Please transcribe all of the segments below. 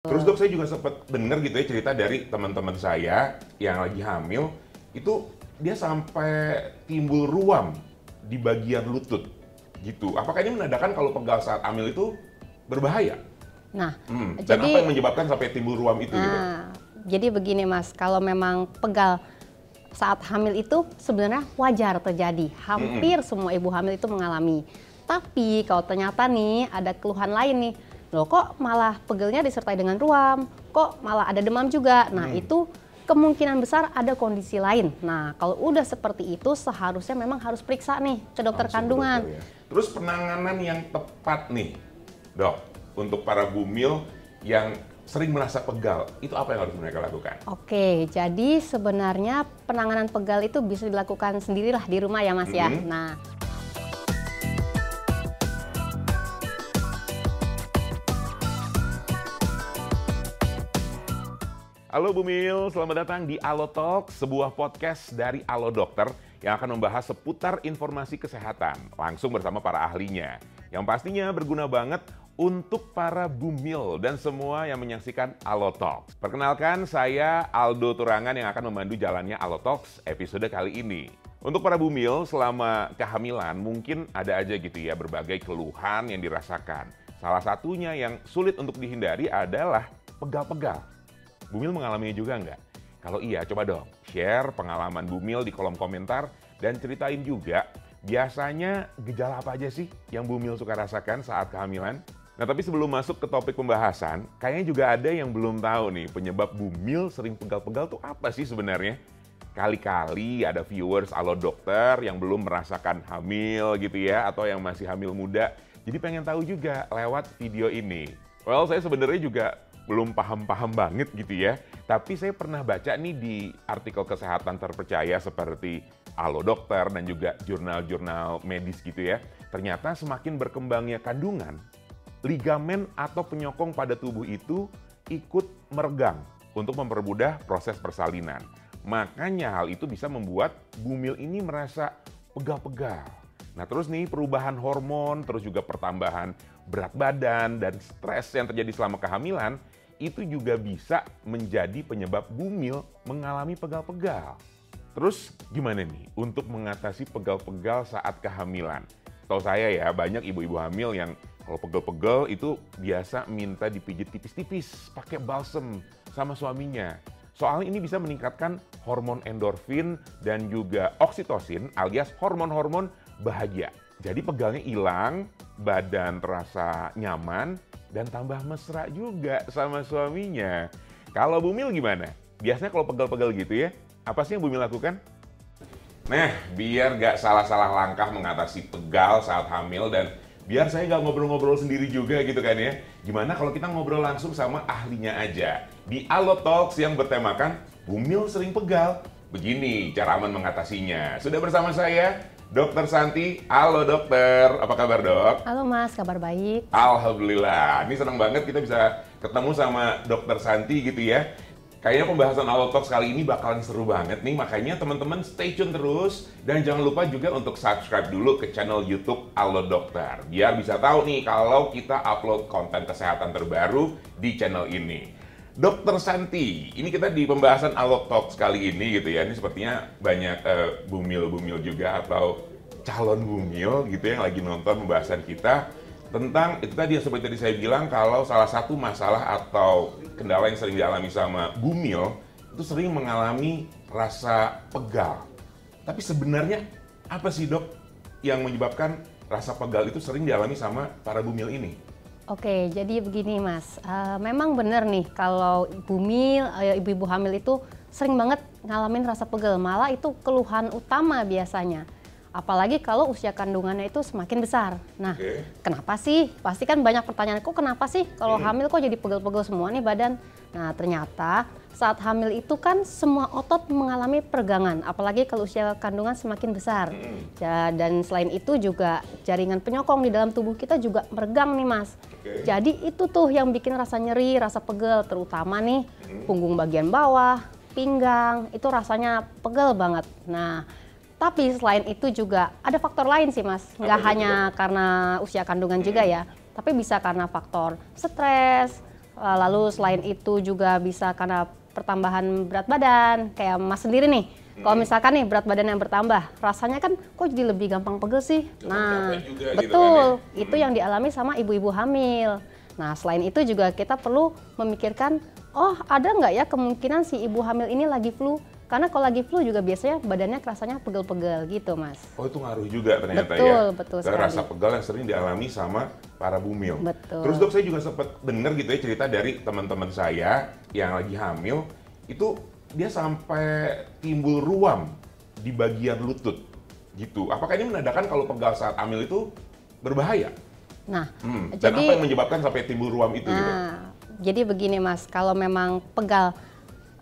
Terus dok, saya juga sempat dengar gitu ya cerita dari teman-teman saya yang lagi hamil, itu dia sampai timbul ruam di bagian lutut gitu. Apakah ini menandakan kalau pegal saat hamil itu berbahaya? Nah, Dan jadi, apa yang menyebabkan sampai timbul ruam itu gitu? jadi begini Mas, kalau memang pegal saat hamil itu sebenarnya wajar terjadi. Hampir semua ibu hamil itu mengalami. Tapi kalau ternyata nih ada keluhan lain nih, loh kok malah pegelnya disertai dengan ruam, kok malah ada demam juga. Nah itu kemungkinan besar ada kondisi lain. Nah kalau udah seperti itu seharusnya memang harus periksa nih ke dokter kandungan. Ya. Terus penanganan yang tepat nih dok, untuk para bumil yang sering merasa pegal, itu apa yang harus mereka lakukan? Oke, jadi sebenarnya penanganan pegal itu bisa dilakukan sendirilah di rumah ya Mas ya. Nah, Halo Bumil, selamat datang di Alo Talk, sebuah podcast dari Alo Dokter yang akan membahas seputar informasi kesehatan, langsung bersama para ahlinya. Yang pastinya berguna banget untuk para Bumil dan semua yang menyaksikan Alo Talk. Perkenalkan, saya Aldo Turangan yang akan memandu jalannya Alo Talks episode kali ini. Untuk para Bumil, selama kehamilan mungkin ada aja gitu ya berbagai keluhan yang dirasakan. Salah satunya yang sulit untuk dihindari adalah pegal-pegal. Bumil mengalaminya juga nggak? Kalau iya, coba dong share pengalaman Bumil di kolom komentar dan ceritain juga biasanya gejala apa aja sih yang Bumil suka rasakan saat kehamilan? Nah, tapi sebelum masuk ke topik pembahasan, kayaknya juga ada yang belum tahu nih penyebab Bumil sering pegal-pegal tuh apa sih sebenarnya? Kali-kali ada viewers Alo Dokter yang belum merasakan hamil gitu ya, atau yang masih hamil muda. Jadi pengen tahu juga lewat video ini. Well, saya sebenarnya juga belum paham-paham banget gitu ya. Tapi saya pernah baca nih di artikel kesehatan terpercaya seperti Alo Dokter dan juga jurnal-jurnal medis gitu ya. Ternyata semakin berkembangnya kandungan, ligamen atau penyokong pada tubuh itu ikut meregang untuk mempermudah proses persalinan. Makanya hal itu bisa membuat Bumil ini merasa pegal-pegal. Nah terus nih perubahan hormon, terus juga pertambahan berat badan dan stres yang terjadi selama kehamilan, itu juga bisa menjadi penyebab Bumil mengalami pegal-pegal. Terus gimana nih untuk mengatasi pegal-pegal saat kehamilan? Tahu saya ya, banyak ibu-ibu hamil yang kalau pegel-pegel itu biasa minta dipijit tipis-tipis pakai balsem sama suaminya. Soalnya ini bisa meningkatkan hormon endorfin dan juga oksitosin alias hormon-hormon bahagia. Jadi pegalnya hilang, badan terasa nyaman, dan tambah mesra juga sama suaminya. Kalau Bumil gimana? Biasanya kalau pegal-pegal gitu ya, apa sih yang Bumil lakukan? Nah, biar gak salah-salah langkah mengatasi pegal saat hamil dan biar saya gak ngobrol-ngobrol sendiri juga gitu kan ya. Gimana kalau kita ngobrol langsung sama ahlinya aja di Alo Talks yang bertemakan Bumil sering pegal. Begini cara aman mengatasinya. Sudah bersama saya Dokter Santi. Halo dokter, apa kabar dok? halo Mas, kabar baik? Alhamdulillah, ini senang banget kita bisa ketemu sama Dokter Santi gitu ya. Kayaknya pembahasan Alo Talks kali ini bakalan seru banget nih, makanya teman-teman stay tune terus. Dan jangan lupa juga untuk subscribe dulu ke channel YouTube Alo Dokter. Biar bisa tahu nih kalau kita upload konten kesehatan terbaru di channel ini. Dokter Santi, ini kita di pembahasan Alo Talks kali ini gitu ya. Ini sepertinya banyak bumil-bumil juga atau calon bumil gitu ya, yang lagi nonton pembahasan kita tentang itu tadi yang seperti tadi saya bilang, kalau salah satu masalah atau kendala yang sering dialami sama bumil itu sering mengalami rasa pegal. Tapi sebenarnya apa sih dok yang menyebabkan rasa pegal itu sering dialami sama para bumil ini? Oke, jadi begini Mas, memang benar nih kalau bumil, ibu-ibu hamil itu sering banget ngalamin rasa pegel, malah itu keluhan utama biasanya. Apalagi kalau usia kandungannya itu semakin besar. Nah, kenapa sih? Pasti kan banyak pertanyaan, kok kenapa sih kalau hamil kok jadi pegel-pegel semua nih badan? Nah, ternyata saat hamil itu kan semua otot mengalami peregangan, apalagi kalau usia kandungan semakin besar. Dan selain itu juga jaringan penyokong di dalam tubuh kita juga meregang nih Mas. Jadi itu tuh yang bikin rasa nyeri, rasa pegel, terutama nih punggung bagian bawah, pinggang, itu rasanya pegel banget. Nah, tapi selain itu juga ada faktor lain sih Mas, nggak hanya karena usia kandungan juga ya, tapi bisa karena faktor stres, Lalu selain itu juga bisa karena pertambahan berat badan, kayak Mas sendiri nih. Kalau misalkan nih berat badan yang bertambah, rasanya kan kok jadi lebih gampang pegel sih. Nah, juga, betul, gitu kan, ya? itu yang dialami sama ibu-ibu hamil. Nah, selain itu juga kita perlu memikirkan, oh ada nggak ya kemungkinan si ibu hamil ini lagi flu? Karena kalau lagi flu juga biasanya badannya rasanya pegel-pegel gitu, Mas. Oh, itu ngaruh juga ternyata Betul, ya. betul Dan sekali. rasa pegal yang sering dialami sama para bumil. Betul. Terus dok, saya juga sempat dengar gitu ya cerita dari teman-teman saya yang lagi hamil, itu dia sampai timbul ruam di bagian lutut gitu. Apakah ini menandakan kalau pegal saat hamil itu berbahaya? Nah, Dan apa yang menyebabkan sampai timbul ruam itu gitu? Jadi begini Mas, kalau memang pegal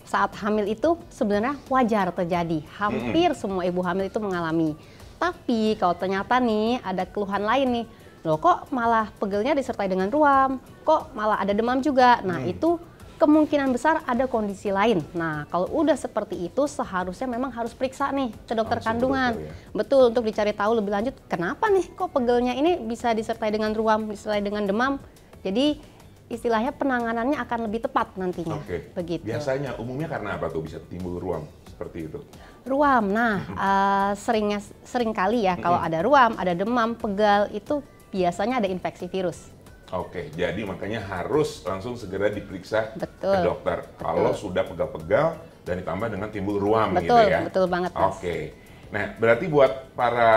saat hamil itu sebenarnya wajar terjadi. Hampir semua ibu hamil itu mengalami. Tapi kalau ternyata nih ada keluhan lain nih, loh kok malah pegelnya disertai dengan ruam, kok malah ada demam juga. Nah itu kemungkinan besar ada kondisi lain. Nah kalau udah seperti itu seharusnya memang harus periksa nih ke dokter Langsung kandungan. ke dokter, ya? Betul, untuk dicari tahu lebih lanjut kenapa nih kok pegelnya ini bisa disertai dengan ruam, disertai dengan demam. Jadi istilahnya penanganannya akan lebih tepat nantinya. Oke. Begitu. Biasanya umumnya karena apa tuh bisa timbul ruam seperti itu? Ruam, nah sering kali ya kalau ada ruam, ada demam, pegal itu biasanya ada infeksi virus. Oke, jadi makanya harus langsung segera diperiksa Betul, ke dokter. Kalau sudah pegal-pegal dan ditambah dengan timbul ruam Betul, gitu ya. betul banget, Mas. Oke. Nah, berarti buat para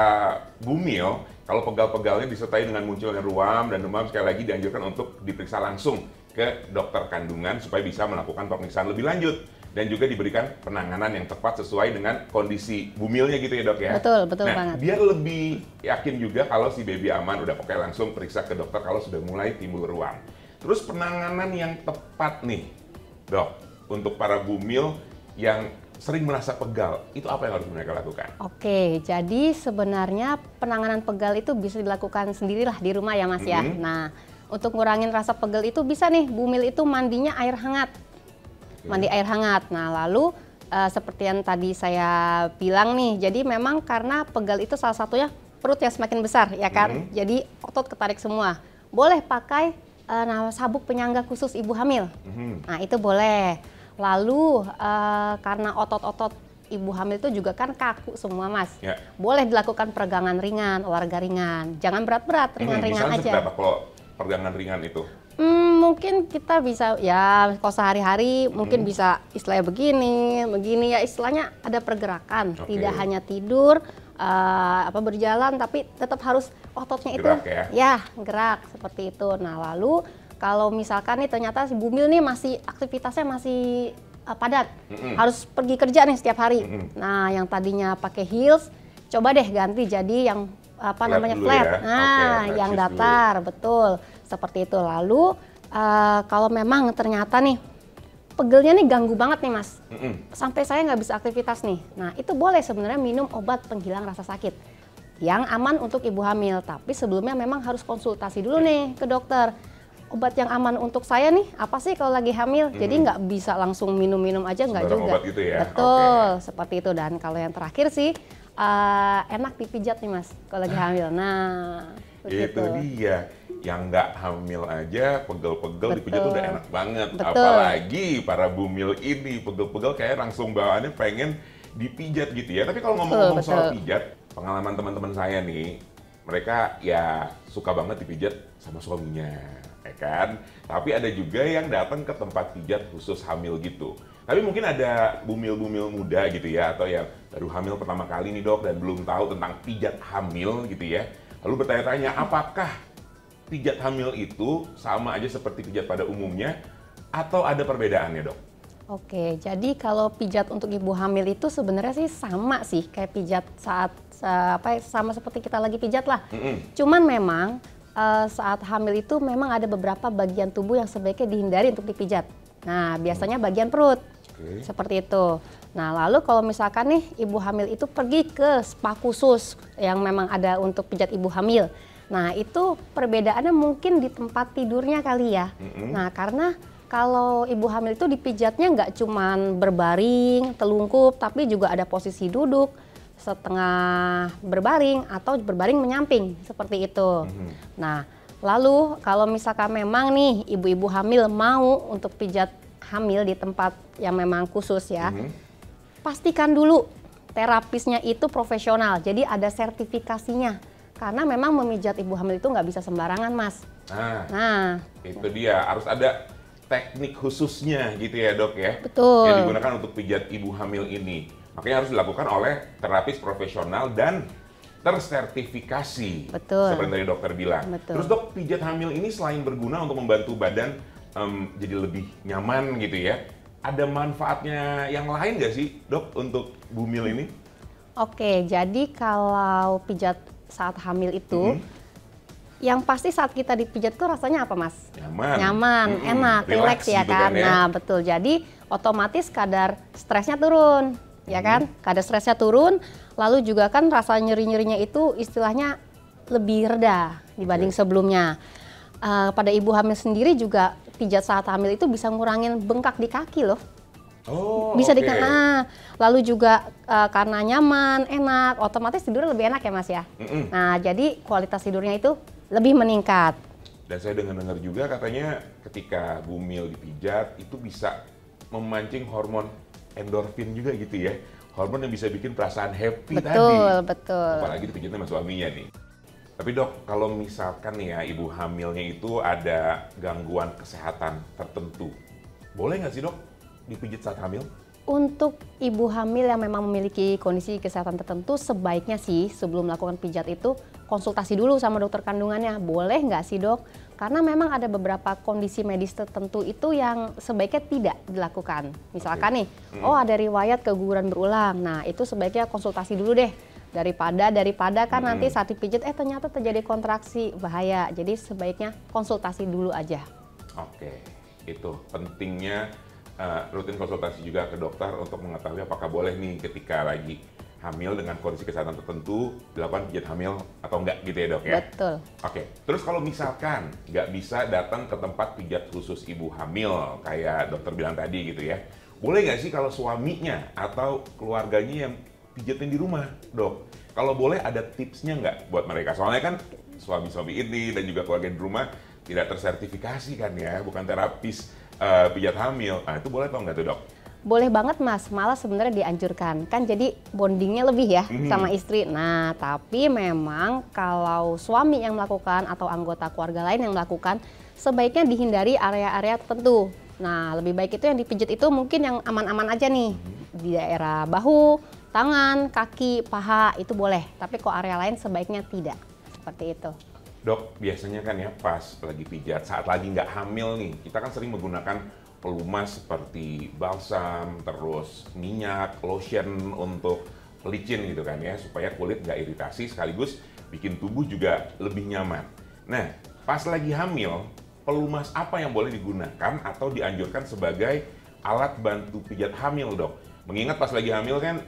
bumil, kalau pegal-pegalnya disertai dengan munculnya ruam dan demam, sekali lagi dianjurkan untuk diperiksa langsung ke dokter kandungan supaya bisa melakukan pemeriksaan lebih lanjut dan juga diberikan penanganan yang tepat sesuai dengan kondisi bumilnya gitu ya dok ya. Betul Nah, banget. biar lebih yakin juga kalau si baby aman, udah pokoknya langsung periksa ke dokter kalau sudah mulai timbul ruam. Terus penanganan yang tepat nih dok untuk para bumil yang sering merasa pegal, itu apa yang harus mereka lakukan? Oke, jadi sebenarnya penanganan pegal itu bisa dilakukan sendirilah di rumah ya Mas ya. Nah, untuk ngurangin rasa pegal itu bisa nih bumil itu mandinya air hangat. Mandi air hangat. Nah, lalu seperti yang tadi saya bilang nih, jadi memang karena pegal itu salah satunya perut yang semakin besar ya kan. Jadi otot ketarik semua. Boleh pakai sabuk penyangga khusus ibu hamil. Nah, itu boleh. Lalu karena otot-otot ibu hamil itu juga kan kaku semua Mas. Ya. Boleh dilakukan peregangan ringan, olahraga ringan. Jangan berat-berat, ringan-ringan Misalnya aja. seberapa kalau peregangan ringan itu? Mungkin kita bisa ya kalau sehari-hari mungkin bisa istilahnya begini ya istilahnya ada pergerakan, Oke. tidak hanya tidur berjalan tapi tetap harus ototnya Gerak itu ya? gerak seperti itu. Nah lalu kalau misalkan nih ternyata si bumil nih masih aktivitasnya masih padat, harus pergi kerja nih setiap hari. Nah yang tadinya pakai heels coba deh ganti jadi yang Flat dulu flat. ya? Nah Oke, flat yang shoes datar betul. Seperti itu. Lalu kalau memang ternyata nih pegelnya nih ganggu banget nih Mas, sampai saya nggak bisa aktivitas nih. Nah itu boleh sebenarnya minum obat penghilang rasa sakit yang aman untuk ibu hamil. Tapi sebelumnya memang harus konsultasi dulu nih ke dokter. Obat yang aman untuk saya nih apa sih kalau lagi hamil? Jadi nggak bisa langsung minum-minum aja nggak Sembarang juga. obat gitu ya? Betul, seperti itu. Dan kalau yang terakhir sih enak dipijat nih Mas kalau lagi hamil. Nah begitu. Itu dia. Yang nggak hamil aja pegel-pegel dipijat udah enak banget. Betul. Apalagi para bumil ini pegel-pegel kayak langsung bawaannya pengen dipijat gitu ya. Tapi kalau ngomong-ngomong soal pijat, pengalaman teman-teman saya nih, mereka ya suka banget dipijat sama suaminya, ya kan? Tapi ada juga yang datang ke tempat pijat khusus hamil gitu. Tapi mungkin ada bumil-bumil muda gitu ya, atau yang baru hamil pertama kali nih dok dan belum tahu tentang pijat hamil gitu ya. Lalu bertanya-tanya apakah pijat hamil itu sama aja seperti pijat pada umumnya atau ada perbedaannya dok? Oke, jadi kalau pijat untuk ibu hamil itu sebenarnya sih sama sih kayak pijat saat sama seperti kita lagi pijat lah. Cuman memang saat hamil itu memang ada beberapa bagian tubuh yang sebaiknya dihindari untuk dipijat. Nah, biasanya bagian perut. Seperti itu. Nah, lalu kalau misalkan nih ibu hamil itu pergi ke spa khusus yang memang ada untuk pijat ibu hamil. Nah, itu perbedaannya mungkin di tempat tidurnya kali ya. Nah, karena kalau ibu hamil itu dipijatnya nggak cuman berbaring, telungkup, tapi juga ada posisi duduk, setengah berbaring atau berbaring menyamping, seperti itu. Nah, Lalu kalau misalkan memang nih ibu-ibu hamil mau untuk pijat hamil di tempat yang memang khusus ya, pastikan dulu terapisnya itu profesional, jadi ada sertifikasinya. Karena memang memijat ibu hamil itu nggak bisa sembarangan, Mas. Nah, itu dia, harus ada teknik khususnya gitu ya dok ya? Betul. Yang digunakan untuk pijat ibu hamil ini. Makanya harus dilakukan oleh terapis profesional dan tersertifikasi. Betul. Seperti tadi dokter bilang. Betul. Terus dok, pijat hamil ini selain berguna untuk membantu badan jadi lebih nyaman gitu ya, ada manfaatnya yang lain nggak sih dok untuk bumil ini? Oke, jadi kalau pijat saat hamil itu, yang pasti saat kita dipijat tuh rasanya apa, Mas? Nyaman, enak, rileks ya gitu kan? ya? Nah betul, jadi otomatis kadar stresnya turun, ya kan? Kadar stresnya turun, lalu juga kan rasa nyeri-nyerinya itu istilahnya lebih reda dibanding sebelumnya. Pada ibu hamil sendiri juga pijat saat hamil itu bisa ngurangin bengkak di kaki loh. Oh, Bisa oke. lalu juga karena nyaman, enak, otomatis tidurnya lebih enak ya Mas ya. Nah jadi kualitas tidurnya itu lebih meningkat. Dan saya dengar-dengar juga katanya ketika bumil dipijat itu bisa memancing hormon endorfin juga gitu ya. Hormon yang bisa bikin perasaan happy tadi. Betul. Apalagi dipijatnya sama suaminya nih. Tapi dok, kalau misalkan nih ya ibu hamilnya itu ada gangguan kesehatan tertentu, boleh nggak sih dok dipijit saat hamil? Untuk ibu hamil yang memang memiliki kondisi kesehatan tertentu, sebaiknya sih sebelum melakukan pijat itu konsultasi dulu sama dokter kandungannya. Boleh nggak sih dok? Karena memang ada beberapa kondisi medis tertentu itu yang sebaiknya tidak dilakukan. Misalkan nih, oh ada riwayat keguguran berulang. Nah itu sebaiknya konsultasi dulu deh. Daripada kan nanti saat dipijit, ternyata terjadi kontraksi, bahaya. Jadi sebaiknya konsultasi dulu aja. Oke, itu pentingnya rutin konsultasi juga ke dokter untuk mengetahui apakah boleh nih ketika lagi hamil dengan kondisi kesehatan tertentu dilakukan pijat hamil atau enggak gitu ya dok ya? Betul. Oke, terus kalau misalkan nggak bisa datang ke tempat pijat khusus ibu hamil kayak dokter bilang tadi gitu ya, boleh nggak sih kalau suaminya atau keluarganya yang pijatin di rumah dok? Kalau boleh ada tipsnya nggak buat mereka? Soalnya kan suami-suami ini dan juga keluarga di rumah tidak tersertifikasi kan ya, bukan terapis pijat hamil. Nah itu boleh atau nggak tuh dok? Boleh banget Mas, malah sebenarnya dianjurkan. Kan jadi bondingnya lebih ya sama istri. Nah tapi memang kalau suami yang melakukan atau anggota keluarga lain yang melakukan, sebaiknya dihindari area-area tertentu. Nah lebih baik itu yang dipijit itu mungkin yang aman-aman aja nih. Di daerah bahu, tangan, kaki, paha itu boleh. Tapi kalau area lain sebaiknya tidak. Seperti itu. Dok, biasanya kan ya pas lagi pijat, saat lagi nggak hamil nih, kita kan sering menggunakan pelumas seperti balsam, terus minyak, lotion untuk licin gitu kan ya, supaya kulit nggak iritasi sekaligus bikin tubuh juga lebih nyaman. Nah, pas lagi hamil, pelumas apa yang boleh digunakan atau dianjurkan sebagai alat bantu pijat hamil dok? Mengingat pas lagi hamil kan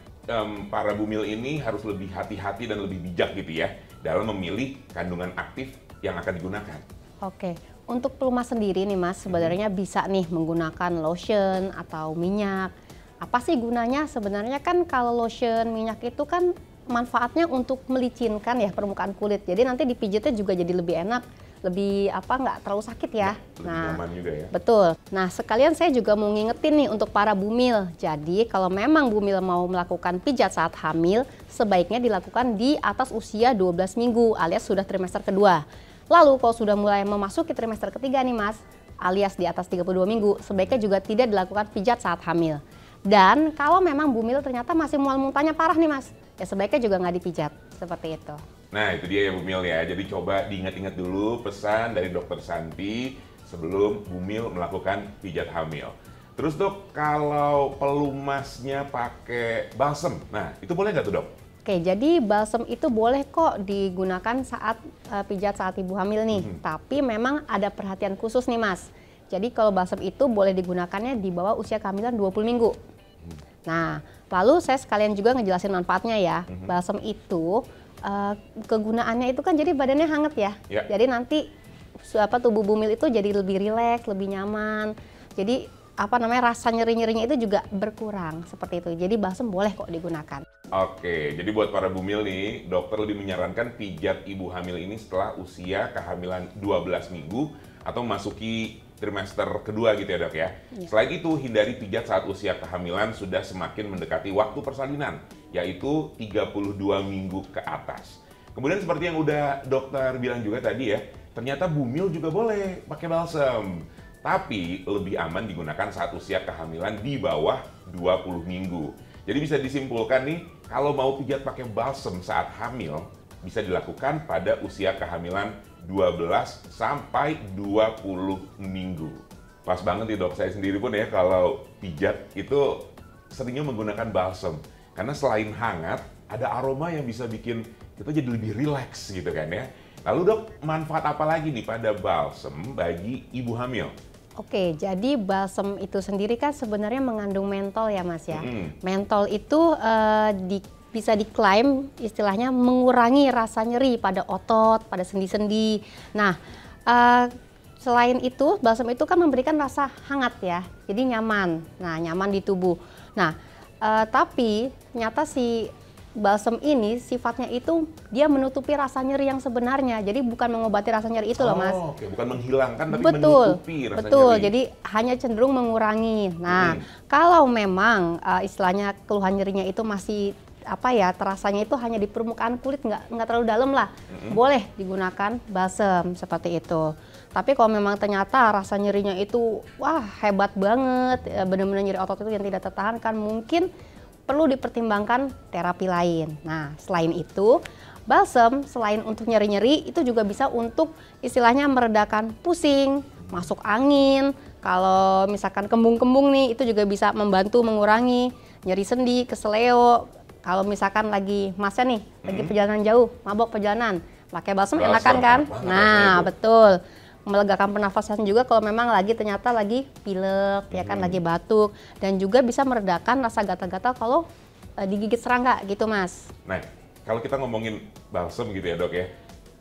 para bumil ini harus lebih hati-hati dan lebih bijak gitu ya dalam memilih kandungan aktif yang akan digunakan. Oke, untuk pelumas sendiri nih Mas, sebenarnya bisa nih menggunakan lotion atau minyak. Apa sih gunanya? Sebenarnya kan kalau lotion, minyak itu kan manfaatnya untuk melicinkan ya permukaan kulit. Jadi nanti dipijitnya juga jadi lebih enak, lebih nggak terlalu sakit ya. Lebih nyaman juga ya. Betul. Nah sekalian saya juga mau ngingetin nih untuk para bumil. Jadi kalau memang bumil mau melakukan pijat saat hamil, sebaiknya dilakukan di atas usia 12 minggu alias sudah trimester kedua. Lalu kalau sudah mulai memasuki trimester ketiga nih Mas, alias di atas 32 minggu, sebaiknya juga tidak dilakukan pijat saat hamil. Dan kalau memang bumil ternyata masih mual-muntahnya parah nih Mas, ya sebaiknya juga nggak dipijat, seperti itu. Nah itu dia ya bumil ya, jadi coba diingat-ingat dulu pesan dari dokter Santi sebelum bumil melakukan pijat hamil. Terus dok, kalau pelumasnya pakai balsem, nah itu boleh nggak tuh dok? Oke, jadi balsem itu boleh kok digunakan saat pijat saat ibu hamil nih. Tapi memang ada perhatian khusus nih Mas. Jadi kalau balsem itu boleh digunakannya di bawah usia kehamilan 20 minggu. Nah, lalu saya sekalian juga ngejelasin manfaatnya ya. Balsem itu kegunaannya itu kan jadi badannya hangat ya. Jadi nanti tubuh bumil itu jadi lebih rileks, lebih nyaman. Jadi rasa nyeri-nyerinya itu juga berkurang seperti itu. Jadi balsem boleh kok digunakan. Oke, jadi buat para bumil nih, dokter lebih menyarankan pijat ibu hamil ini setelah usia kehamilan 12 minggu atau masuki trimester kedua gitu ya dok ya. Selain itu, hindari pijat saat usia kehamilan sudah semakin mendekati waktu persalinan, yaitu 32 minggu ke atas. Kemudian seperti yang udah dokter bilang juga tadi ya, ternyata bumil juga boleh pakai balsem. Tapi lebih aman digunakan saat usia kehamilan di bawah 20 minggu. Jadi bisa disimpulkan nih, kalau mau pijat pakai balsem saat hamil, bisa dilakukan pada usia kehamilan 12 sampai 20 minggu. Pas banget nih dok, saya sendiri pun ya kalau pijat itu seringnya menggunakan balsem. Karena selain hangat, ada aroma yang bisa bikin kita jadi lebih rileks gitu kan ya. Lalu dok, manfaat apa lagi nih pada balsem bagi ibu hamil? Oke, jadi balsem itu sendiri kan sebenarnya mengandung mentol ya Mas ya. Mentol itu bisa diklaim istilahnya mengurangi rasa nyeri pada otot, pada sendi-sendi. Nah, selain itu balsem itu kan memberikan rasa hangat ya, jadi nyaman. Nah, nyaman di tubuh. Nah, tapi ternyata si balsem ini sifatnya itu dia menutupi rasa nyeri yang sebenarnya. Jadi bukan mengobati rasa nyeri itu loh Mas. Oke. Bukan menghilangkan tapi Betul, menutupi rasa betul. nyeri. Jadi hanya cenderung mengurangi. Nah, kalau memang istilahnya keluhan nyerinya itu masih apa ya, terasanya itu hanya di permukaan kulit, nggak terlalu dalam lah, boleh digunakan balsem seperti itu. Tapi kalau memang ternyata rasa nyerinya itu wah hebat banget, benar-benar nyeri otot itu yang tidak tertahankan, mungkin perlu dipertimbangkan terapi lain. Nah, selain itu, balsem selain untuk nyeri-nyeri, itu juga bisa untuk istilahnya meredakan pusing, masuk angin. Kalau misalkan kembung-kembung nih, itu juga bisa membantu mengurangi nyeri sendi, keseleo. Kalau misalkan lagi masnya nih, lagi perjalanan jauh, mabok perjalanan, pakai balsem enakan kan? Nah, betul. Melegakan pernafasan juga kalau memang ternyata lagi pilek, ya kan, lagi batuk, dan juga bisa meredakan rasa gatal-gatal kalau digigit serangga gitu Mas. Nah, kalau kita ngomongin balsem gitu ya dok ya,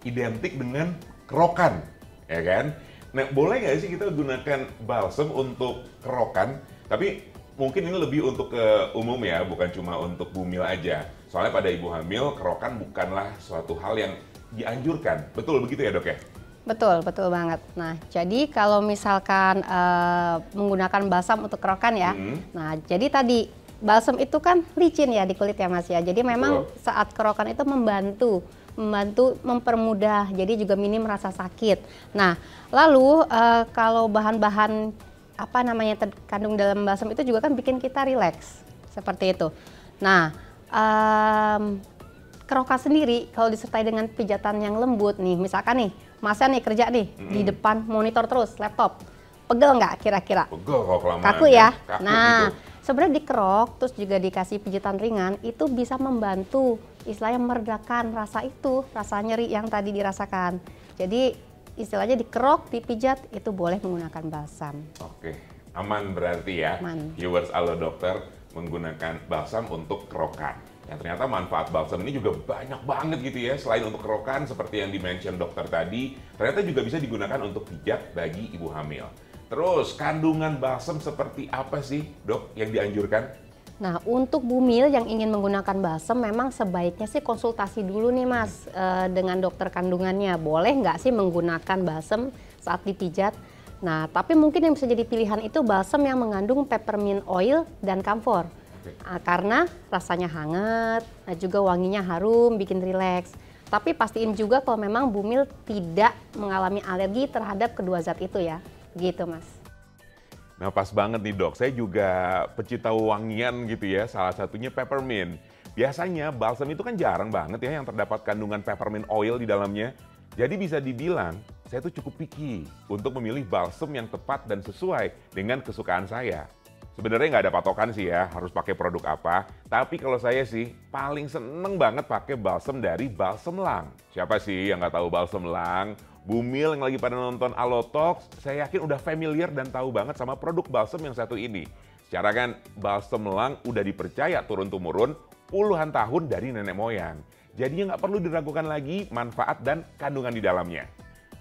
identik dengan kerokan, ya kan? Nah, boleh nggak sih kita gunakan balsem untuk kerokan, tapi mungkin ini lebih untuk ke umum ya, bukan cuma untuk bumil aja. Soalnya pada ibu hamil, kerokan bukanlah suatu hal yang dianjurkan. Betul begitu ya dok ya? Betul, betul banget. Nah, jadi kalau misalkan menggunakan balsam untuk kerokan ya, nah jadi tadi balsam itu kan licin ya di kulit ya Mas ya. Jadi memang saat kerokan itu membantu mempermudah, jadi juga minim rasa sakit. Nah, lalu kalau bahan-bahan apa namanya terkandung dalam balsam itu juga kan bikin kita rileks seperti itu. Nah, kerokan sendiri kalau disertai dengan pijatan yang lembut nih, misalkan nih Masnya nih kerja nih di depan monitor terus laptop, pegel nggak kira-kira? Pegel kalau kelamaan. Kaku ya. Kaku Nah, gitu. sebenarnya dikerok terus juga dikasih pijatan ringan itu bisa membantu istilahnya meredakan rasa nyeri yang tadi dirasakan. Jadi istilahnya dikerok, dipijat itu boleh menggunakan balsam. Oke, aman berarti ya. Aman. Viewers Halo Dokter menggunakan balsam untuk kerokan. Yang ternyata manfaat balsam ini juga banyak banget gitu ya. Selain untuk kerokan seperti yang di-mention dokter tadi, ternyata juga bisa digunakan untuk pijat bagi ibu hamil. Terus kandungan balsam seperti apa sih dok yang dianjurkan? Nah, untuk bumil yang ingin menggunakan balsam memang sebaiknya sih konsultasi dulu nih Mas dengan dokter kandungannya. Boleh nggak sih menggunakan balsam saat dipijat? Nah, tapi mungkin yang bisa jadi pilihan itu balsam yang mengandung peppermint oil dan camphor. Karena rasanya hangat, juga wanginya harum, bikin rileks. Tapi pastiin juga kalau memang bumil tidak mengalami alergi terhadap kedua zat itu ya. Gitu Mas. Nah pas banget nih dok, saya juga pecinta wangian gitu ya, salah satunya peppermint. Biasanya balsam itu kan jarang banget ya yang terdapat kandungan peppermint oil di dalamnya. Jadi bisa dibilang, saya tuh cukup picky untuk memilih balsam yang tepat dan sesuai dengan kesukaan saya. Sebenarnya nggak ada patokan sih ya, harus pakai produk apa. Tapi kalau saya sih, paling seneng banget pakai balsam dari Balsam Lang. Siapa sih yang nggak tahu Balsam Lang? Bumil yang lagi pada nonton Alotalks, saya yakin udah familiar dan tahu banget sama produk balsam yang satu ini. Secara kan, Balsam Lang udah dipercaya turun-temurun puluhan tahun dari nenek moyang. Jadinya nggak perlu diragukan lagi manfaat dan kandungan di dalamnya.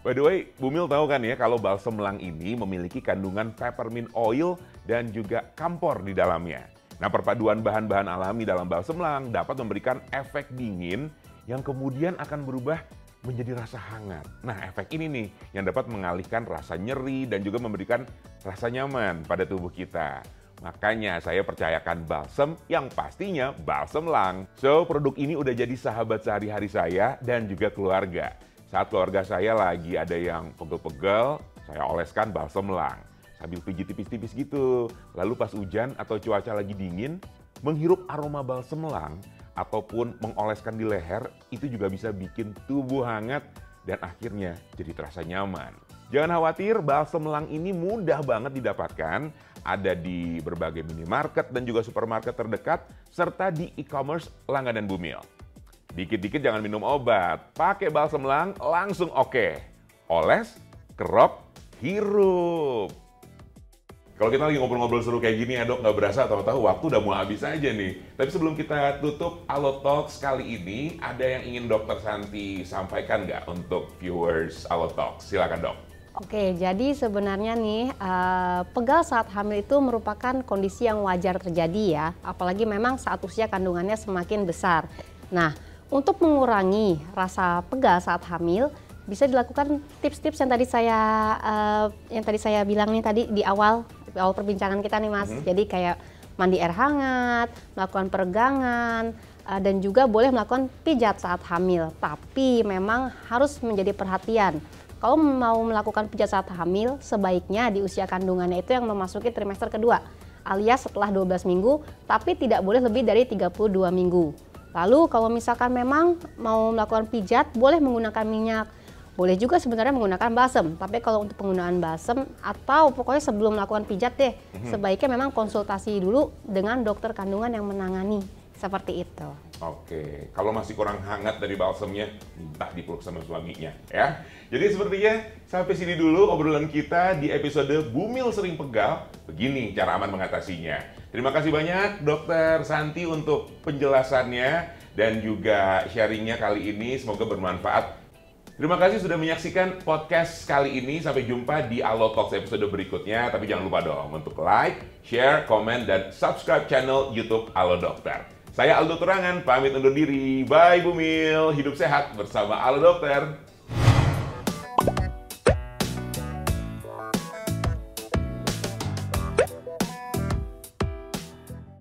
By the way, Bumil tahu kan ya kalau balsam Lang ini memiliki kandungan peppermint oil dan juga camphor di dalamnya. Nah, perpaduan bahan-bahan alami dalam balsam elang dapat memberikan efek dingin yang kemudian akan berubah menjadi rasa hangat. Nah, efek ini nih yang dapat mengalihkan rasa nyeri dan juga memberikan rasa nyaman pada tubuh kita. Makanya saya percayakan balsam yang pastinya balsam elang. So, produk ini udah jadi sahabat sehari-hari saya dan juga keluarga. Saat keluarga saya lagi ada yang pegel-pegel, saya oleskan balsam elang. Sambil pijit tipis-tipis gitu. Lalu pas hujan atau cuaca lagi dingin, menghirup aroma balsam elang ataupun mengoleskan di leher, itu juga bisa bikin tubuh hangat dan akhirnya jadi terasa nyaman. Jangan khawatir, balsam elang ini mudah banget didapatkan. Ada di berbagai minimarket dan juga supermarket terdekat, serta di e-commerce Langganan Bumil. Dikit-dikit jangan minum obat, pakai balsam elang langsung oke. Oles, kerok, hirup. Kalau kita lagi ngobrol-ngobrol seru kayak gini ya dok, nggak berasa tahu-tahu waktu udah mau habis aja nih. Tapi sebelum kita tutup AloTalks kali ini, ada yang ingin Dokter Santi sampaikan nggak untuk viewers AloTalks? Silakan dok. Oke, jadi sebenarnya nih pegal saat hamil itu merupakan kondisi yang wajar terjadi ya, apalagi memang saat usia kandungannya semakin besar. Nah, untuk mengurangi rasa pegal saat hamil, bisa dilakukan tips-tips yang tadi saya bilang nih tadi di awal perbincangan kita nih Mas. Jadi kayak mandi air hangat, melakukan peregangan, dan juga boleh melakukan pijat saat hamil. Tapi memang harus menjadi perhatian. Kalau mau melakukan pijat saat hamil, sebaiknya di usia kandungannya itu yang memasuki trimester kedua, alias setelah 12 minggu, tapi tidak boleh lebih dari 32 minggu. Lalu kalau misalkan memang mau melakukan pijat, boleh menggunakan minyak. Boleh juga sebenarnya menggunakan balsam, tapi kalau untuk penggunaan balsam atau pokoknya sebelum melakukan pijat deh, sebaiknya memang konsultasi dulu dengan dokter kandungan yang menangani, seperti itu. Oke, kalau masih kurang hangat dari balsamnya, minta dipeluk sama suaminya ya. Jadi sepertinya sampai sini dulu obrolan kita di episode Bumil Sering Pegal. Begini cara aman mengatasinya. Terima kasih banyak Dokter Santi untuk penjelasannya dan juga sharingnya kali ini. Semoga bermanfaat. Terima kasih sudah menyaksikan podcast kali ini. Sampai jumpa di AloTalks episode berikutnya. Tapi jangan lupa dong untuk like, share, komen, dan subscribe channel YouTube Alo Dokter. Saya Aldo Turangan, pamit undur diri. Bye Bumil, hidup sehat bersama Alo Dokter.